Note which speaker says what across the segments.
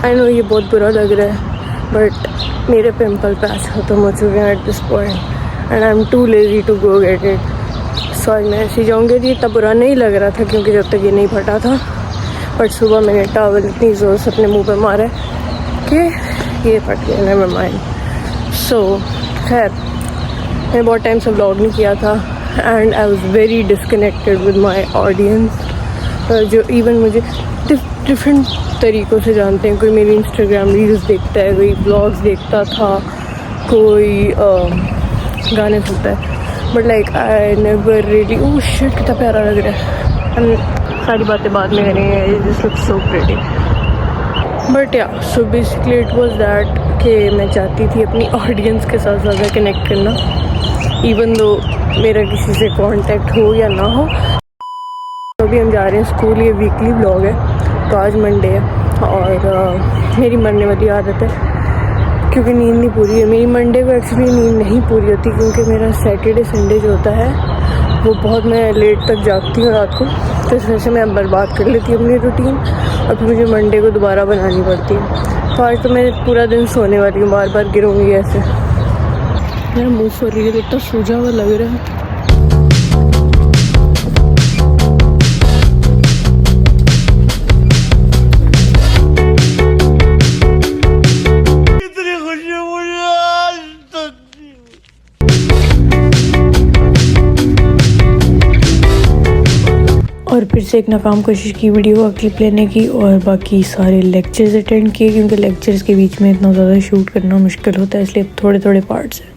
Speaker 1: I know ये बहुत बुरा लग रहा है, बट मेरे पिंपल पैच ख़त्म हो चुके हैं at this point and I am too lazy to go get it. So आज मैं ऐसे जाऊँगी। ये इतना बुरा नहीं लग रहा था क्योंकि जब तक ये नहीं फटा था, बट सुबह मैंने टॉवल इतनी ज़ोर से अपने मुँह पे मारा कि ये फट गया। Never mind. सो खैर, मैंने बहुत टाइम से व्लॉग नहीं किया था and I was very disconnected with my audience, जो इवन मुझे डिफरेंट तरीक़ों से जानते हैं। कोई मेरी इंस्टाग्राम रील्स देखता है, कोई ब्लॉग्स देखता था, कोई गाने सुनता है, but like I never really. Oh shit, कितना प्यारा लग रहा है। हम सारी बातें बाद में करेंगे। This looks so pretty. But yeah so basically it was that कि मैं चाहती थी अपनी ऑडियंस के साथ ज़्यादा कनेक्ट करना, इवन दो मेरा किसी से कांटेक्ट हो या ना हो। तो अभी हम जा रहे हैं स्कूल। ये वीकली व्लॉग है, तो आज मंडे है और मेरी मरने वाली आदत है क्योंकि नींद नहीं पूरी है मेरी। मंडे को एक्चुअली नींद नहीं पूरी होती क्योंकि मेरा सैटरडे संडे जो होता है वो बहुत मैं लेट तक जागती हूँ रात को, तो इस वजह से मैं बर्बाद कर लेती हूँ अपनी रूटीन और फिर मुझे मंडे को दोबारा बनानी पड़ती है। तो आज तो मैं पूरा दिन सोने वाली हूँ, बार बार गिरूँगी ऐसे। मेरा मुँह फर रही है, इतना सूजा हुआ लग रहा है। और फिर से एक नाकाम कोशिश की वीडियो का क्लिप लेने की और बाकी सारे लेक्चर्स अटेंड किए क्योंकि लेक्चर्स के बीच में इतना ज़्यादा शूट करना मुश्किल होता है, इसलिए थोड़े थोड़े पार्ट्स हैं।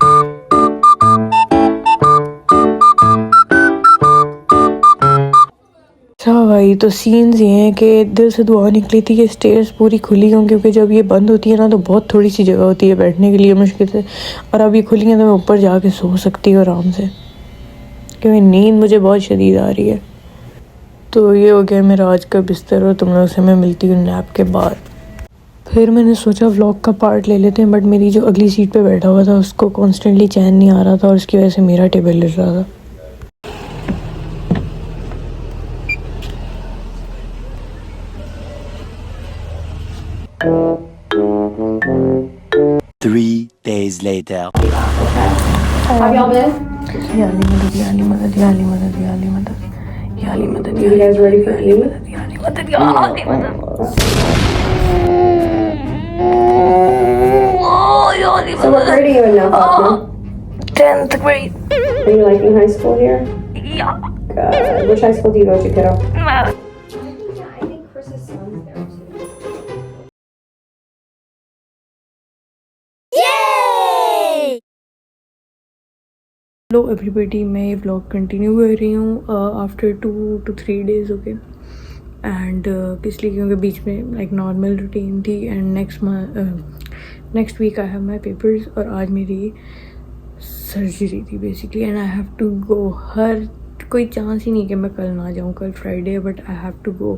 Speaker 1: अच्छा भाई, तो सीन्स ये हैं कि दिल से दुआ निकली थी कि स्टेयर्स पूरी खुली हों क्योंकि जब ये बंद होती है ना तो बहुत थोड़ी सी जगह होती है बैठने के लिए मुश्किल से, और अब ये खुली हैं तो मैं ऊपर जाके सो सकती हूँ आराम से क्योंकि नींद मुझे बहुत शदीद आ रही है। तो ये हो गया मेरा आज का बिस्तर और तुम लोग से मैं मिलती हूँ नैप के बाद। फिर मैंने सोचा व्लॉग का पार्ट ले लेते हैं, बट मेरी जो अगली सीट पे बैठा हुआ था उसको कॉन्स्टेंटली चैन नहीं आ रहा था और उसकी वजह से मेरा टेबल हिल रहा था।
Speaker 2: Three days later.
Speaker 3: Have y'all been?
Speaker 1: या अली मदद, या अली मदद, या अली मदद, या अली मदद, या अली मदद।
Speaker 3: You guys ready for Eid?
Speaker 1: या अली मदद, या अली मदद।
Speaker 3: So what grade are you in now, Fatima?
Speaker 1: 10th grade.
Speaker 3: Are you liking high school here?
Speaker 1: Yeah.
Speaker 3: Good. Which high school do you go to, kiddo?
Speaker 1: Nah.
Speaker 3: Yeah, I think Chris's son's there too.
Speaker 1: Hello everybody, मैं ये vlog continue कर रही हूँ after 2 to 3 days हो गए and इसलिए क्योंकि बीच में लाइक नॉर्मल रूटीन थी and next week I have my papers और आज मेरी सर्जरी थी basically and I have to go. हर कोई चांस ही नहीं कि मैं कल ना जाऊँ, कल Friday, but I have to go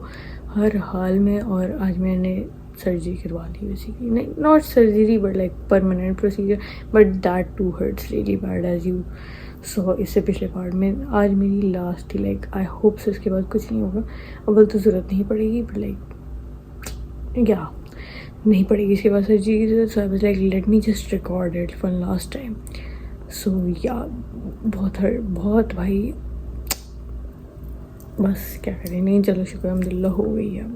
Speaker 1: हर हाल में। और आज मैंने सर्जरी करवा ली बेसिकली, नहीं not surgery but like permanent procedure, but that too hurts really bad as you so इससे पिछले पार्ट में। आज मेरी लास्ट थी, लाइक आई होप से इसके बाद कुछ नहीं होगा। अव्वल तो ज़रूरत नहीं पड़ेगी बट लाइक या नहीं पड़ेगी इसके बाद surgery. So I was like let me just record it for last time. So yeah बहुत भाई, बस क्या करें, नहीं चलो शुक्र अल्हम्दुलिल्लाह हो गई है।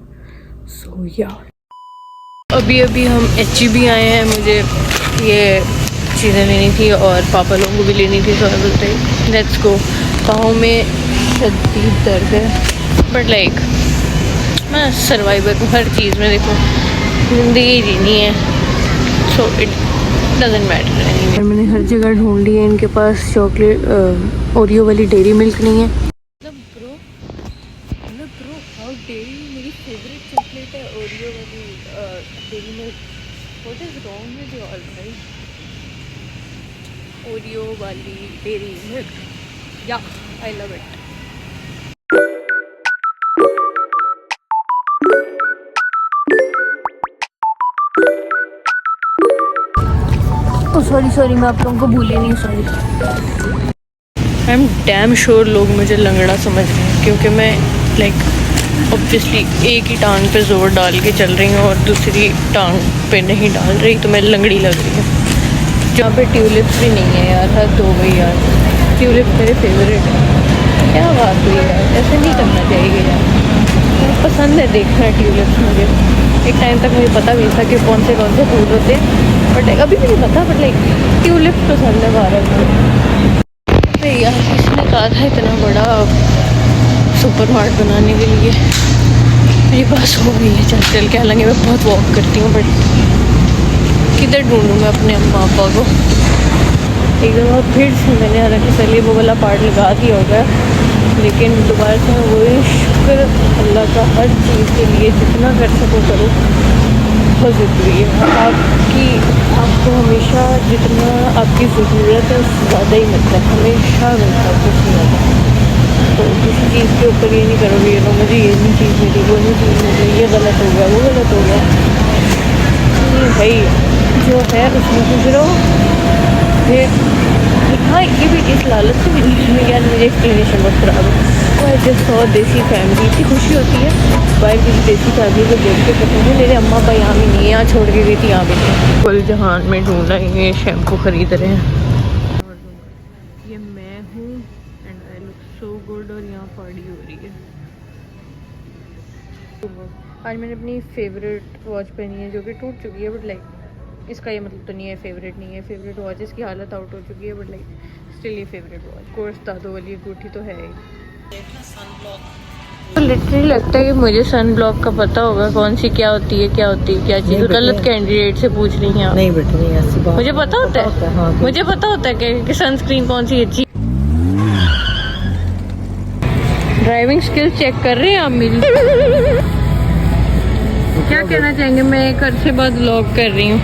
Speaker 1: सो या अभी हम HEB आए हैं, मुझे ये चीज़ें लेनी थी और पापा लोगों को भी लेनी थी। तो आई बोलते लेट्स गो। पाँव में शदीद दर्द है बट लाइक मैं सर्वाइवर हूँ हर चीज़ में, देखो ज़िंदगी जीनी है सो इट डजेंट मैटर। मैंने हर जगह ढूंढ ली है, इनके पास चॉकलेट ओरियो वाली डेयरी मिल्क नहीं है। हाउ डेयरी मेरी फेवरेट चॉकलेट है ओरियो वाली dairy milk. What is wrong with you all भाई? ओरियो वाली डेयरी मिल्क, या आई लव इट। सॉरी मैं आप लोगों को भूली नहीं, sorry. I am damn sure लोग मुझे लंगड़ा समझ रहे हैं क्योंकि मैं लाइक ऑब्वियसली एक ही टांग पे जोर डाल के चल रही हूँ और दूसरी टांग पे नहीं डाल रही, तो मैं लंगड़ी लग रही हूँ। जहाँ पे ट्यूलिप्स भी नहीं है यार, हद हो गई यार। ट्यूलिप मेरे फेवरेट है। क्या बात हुई यार, ऐसे नहीं करना चाहिए यार। मुझे पसंद है देखना ट्यूलिप्स मुझे। एक टाइम तक मुझे पता भी था कि कौन से फूल होते हैं, बट अभी भी नहीं पता, बट लाइक ट्यूलिप्स पसंद है भारत में। अरे यार किसने कहा था इतना बड़ा सुपर मार्ट बनाने के लिए। मेरी बस हो गई है चल चल के, हालांकि मैं बहुत वॉक करती हूँ, बट किधर ढूंढूँ मैं अपने अम्मा पापा को। एक दफ़ा फिर से मैंने हालांकि पहले वो वाला पार्ट लगा दिया होगा, लेकिन दोबारा से मैं वही शुक्र अल्लाह का हर चीज़ के लिए जितना कर सको करो, बहुत ज़रूरी है। आपको हमेशा जितना आपकी ज़रूरत है उससे ज़्यादा ही मिलता है, हमेशा मिलता है कुछ ज़्यादा। तो किसी चीज़ के ऊपर ये नहीं करोगे ये मुझे ये नहीं चीज़ मिली, वो नहीं चीज़ मिली, ये गलत हो गया, वो गलत हो गया। नहीं भाई, जो है उसमें खुश रहो। फिर हाँ, ये भी इस लालच से भी यार मुझे एक्सप्लेनेशन बहुत ख़राब है। वो जस्ट सौ देसी फैमिली, इतनी खुशी होती है बाहर किसी देसी फैमिली को देख के। पता है मेरे अम्मा पापा यहाँ भी नहीं है, यहाँ छोड़ के गई थी, यहाँ भी नहीं। कुल जहान में ढूंढा ये शैम्पू खरीद रहे हैं। ये मैं हूँ and I look so good, और यहाँ पार्टी हो रही है। आज मैंने अपनी फेवरेट वॉच पहनी है जो कि टूट चुकी है, बट लाइक इसका ये मतलब तो नहीं है फेवरेट नहीं है। फेवरेट वॉच इसकी हालत आउट हो चुकी है, बट लाइक स्टिल ये फेवरेट वॉच। कोर्स दादो वाली अंगूठी तो है ही। तो लिटरली लगता है कि मुझे सन ब्लॉक का पता होगा, कौन सी क्या होती है क्या चीज़। गलत कैंडिडेट से पूछ रही हैं आप।
Speaker 4: नहीं बेटा नहीं, ऐसी बात
Speaker 1: मुझे पता होता है,
Speaker 4: हाँ,
Speaker 1: मुझे पता होता है कि सनस्क्रीन कौन सी अच्छी। ड्राइविंग स्किल्स चेक कर रहे हैं आप मेरी। क्या कहना चाहेंगे? मैं एक अरसे बाद व्लॉग कर रही हूँ।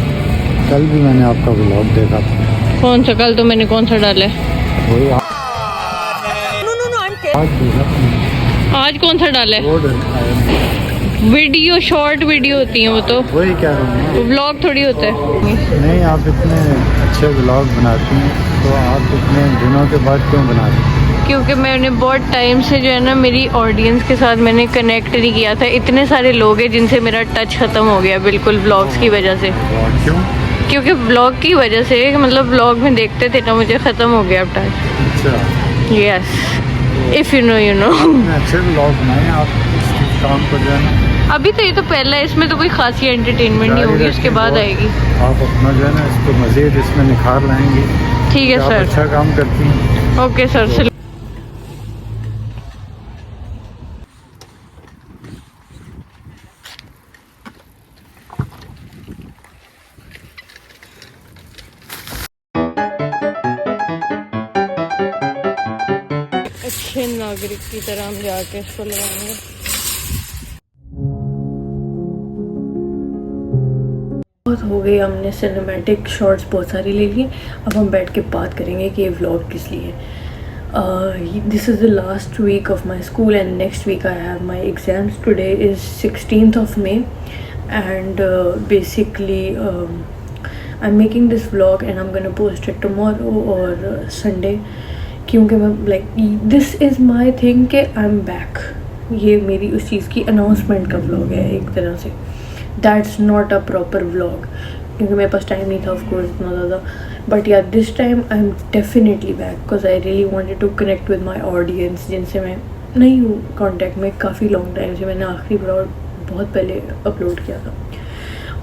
Speaker 5: कल भी मैंने आपका व्लॉग देखा था।
Speaker 1: कौन सा? कल तो मैंने कौन सा डाला है?
Speaker 5: वही
Speaker 1: आज कौन सा डाला है? वीडियो, शॉर्ट वीडियो होती है वो तो।
Speaker 5: वही कह रहा हूँ,
Speaker 1: व्लॉग थोड़ी होता है।
Speaker 5: नहीं आप इतने अच्छे व्लॉग बनाती हैं, तो आप इतने दिनों के बाद क्यों बनाते हैं?
Speaker 1: क्योंकि मैंने बहुत टाइम से जो है ना मेरी ऑडियंस के साथ मैंने कनेक्ट नहीं किया था। इतने सारे लोग हैं जिनसे मेरा टच ख़त्म हो गया बिल्कुल व्लॉग्स की वजह से।
Speaker 5: क्यों?
Speaker 1: क्योंकि व्लॉग की वजह से, मतलब व्लॉग में देखते थे ना, मुझे ख़त्म हो गया अब टच।
Speaker 5: अच्छा,
Speaker 1: यस, इफ़ यू नो
Speaker 5: अच्छे व्लॉग बनाए आप, इस काम पर जाना।
Speaker 1: अभी तो ये तो पहला है, इसमें तो कोई खासी एंटरटेनमेंट नहीं होगी, उसके बाद आएगी।
Speaker 5: आप अपना जो है ना इसको मज़ीद इसमें निखार लाएंगे।
Speaker 1: ठीक है सर,
Speaker 5: अच्छा काम करती हैं।
Speaker 1: Okay sir. अच्छे नागरिक की तरह हम जाके इसको लगाएंगे। बहुत हो गई, हमने सिनेमैटिक शॉट्स बहुत सारी ले ली। अब हम बैठ के बात करेंगे कि ये व्लॉग किस लिए है। This is the last week of my school and next week I have my exams. Today is 16th of May and basically I'm making this vlog and I'm gonna post it tomorrow or Sunday, क्योंकि मैं like this is my thing कि I am back. ये मेरी उस चीज़ की announcement का vlog है एक तरह से। That's not a proper vlog, क्योंकि मेरे पास टाइम नहीं था ऑफ कोर्स इतना ज़्यादा, but yeah this time I am definitely back because I really wanted to connect with my audience, जिनसे मैं नहीं हूँ कॉन्टैक्ट में काफ़ी लॉन्ग टाइम से। मैंने आखिरी व्लॉग बहुत पहले अपलोड किया था।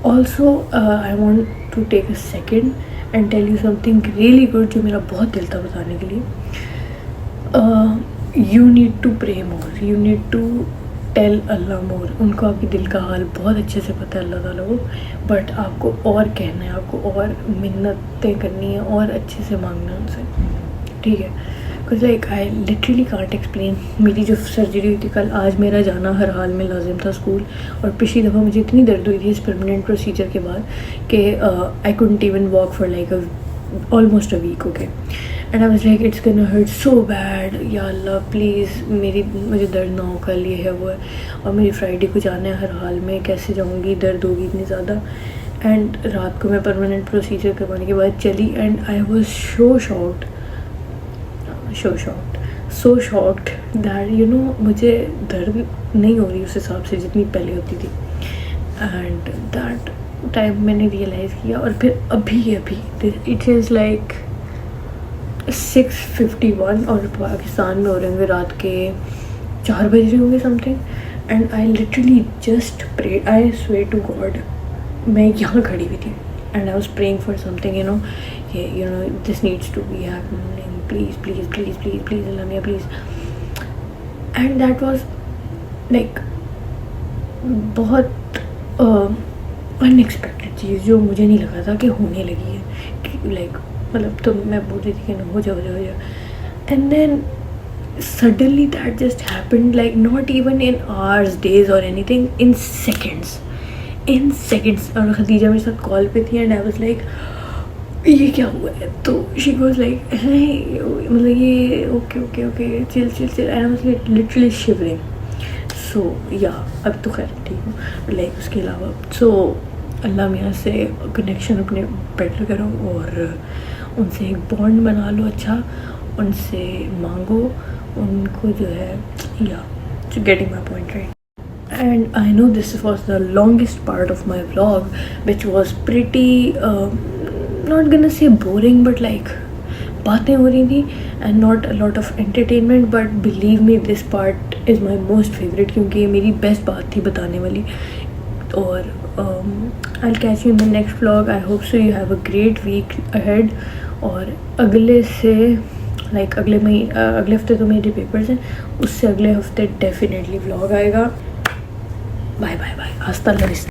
Speaker 1: Also I want to take a second and tell you something really good जो मेरा बहुत दिल था बताने के लिए। You need to pray more, you need to tell Allah more. उनको आपकी दिल का हाल बहुत अच्छे से पता है अल्लाह ताला को, बट आपको और कहना है, आपको और मिन्नतें करनी है और अच्छे से मांगना है उनसे, ठीक है? Because like I literally can't explain. मेरी जो सर्जरी हुई थी कल, आज मेरा जाना हर हाल में लाजिम था स्कूल, और पिछली दफ़ा मुझे इतनी दर्द हुई थी इस परमानेंट प्रोसीजर के बाद कि I couldn't even walk for like almost a week, okay? And I was like it's gonna hurt so bad, या अल्लाह प्लीज़ मुझे दर्द ना हो, कल ये है वो है, और मेरी फ्राइडे को जाना है हर हाल में, कैसे जाऊँगी, दर्द होगी इतनी ज़्यादा। एंड रात को मैं परमानेंट प्रोसीजर करवाने के बाद चली and I was so shocked that you know मुझे दर्द नहीं हो रही उस हिसाब से जितनी पहले होती थी, एंड दैट टाइम मैंने रियलाइज़ किया। और फिर अभी इट इज़ लाइक 6:51 और पाकिस्तान में हो रहे होंगे रात के 4 बज रहे होंगे something, and I literally just pray, I swear to God मैं यहाँ खड़ी हुई थी and I was praying for something, you know this needs to be happening, please please please please please Allah मियां please. And that was like बहुत unexpected चीज़ जो मुझे नहीं लगा था कि होने लगी है, कि लाइक मतलब तो मैं बोल रही थी कि ना हो जाओ, and then suddenly that just happened, like not even in hours, days or anything, in seconds. और खदीजा मेरे साथ कॉल पे थी एंड आई वाज लाइक ये क्या हुआ है, तो शी वाज लाइक मतलब ये okay chill and I was literally shivering. So yeah अब तो खैर ठीक हूँ, लाइक उसके अलावा सो अल्लाह मियाँ से कनेक्शन अपने बेटर करो और उनसे एक बॉन्ड बना लो अच्छा, उनसे मांगो, उनको जो है या getting my point right. And I know this was the longest part of my vlog, which was pretty not gonna say boring, but like बातें हो रही थी and not a lot of entertainment, but believe me this part is my most favorite क्योंकि ये मेरी best बात थी बताने वाली। और I'll catch you in the next vlog. I hope so you have a great week ahead। और अगले से लाइक अगले हफ्ते तो मेरे पेपर्स हैं, उससे अगले हफ्ते डेफिनेटली व्लॉग आएगा। बाय बाय बाय, हस्ता लड़िस्ता।